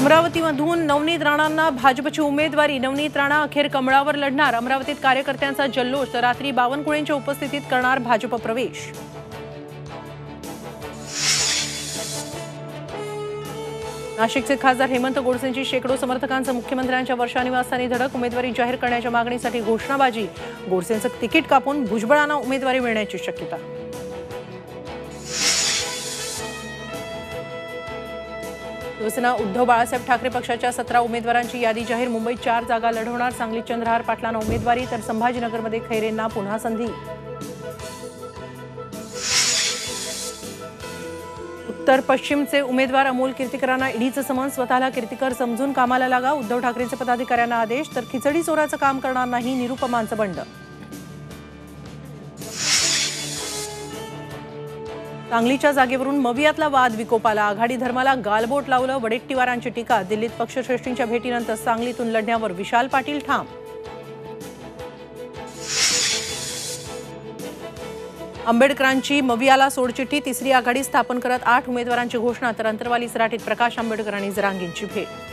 अमरावतीमधून नवनीत राणांना भाजपची उमेदवारी। नवनीत राणा अखेर कमळावर लढणार। अमरावतीत कार्यकर्त्यांचा जल्लोष, तर रात्री बावनकुळेंच्या उपस्थितीत करणार भाजप प्रवेश। नाशिकचे खासदार हेमंत गोडसेंची शेकडो समर्थकांचा मुख्यमंत्र्यांच्या वर्षा निवासस्थानी धडक। उमेदवारी जाहीर करण्याच्या मागणीसाठी घोषणाबाजी। गोडसेंचं तिकीट कापून भुजबळांना उमेदवारी मिळण्याची शक्यता। शिवसेना उद्धव बाळासाहेब ठाकरे पक्षाच्या 17 उमेदवारांची यादी जाहीर। मुंबईत 4 जागा लढवणार। सांगलीत चंद्रहार पाटलांना उमेदवारी, तर संभाजीनगरमध्ये खैरेंना पुन्हा संधी। उत्तर पश्चिमचे उमेदवार अमोल कीर्तिकरांना ईडीचं समन। स्वतःला कीर्तिकर समजून कामाला लागा। उद्धव ठाकरेंचे पदाधिकाऱ्यांना आदेश, तर खिचडी चोराचं काम करणार नाही, निरुपमांचं बंड। सांगलीच्या जागेवरून मवियातला वाद विकोपाला। आघाडी धर्माला गालबोट लावलं, वडेट्टीवारांची टीका। दिल्लीत पक्षश्रेष्ठींच्या भेटीनंतर सांगलीतून लढण्यावर विशाल पाटील ठाम। आंबेडकरांची मवियाला सोडचिठ्ठी। तिसरी आघाडी स्थापन करत 8 उमेदवारांची घोषणा, तर अंतरवाली सराटीत प्रकाश आंबेडकर आणि जरांगींची भेट।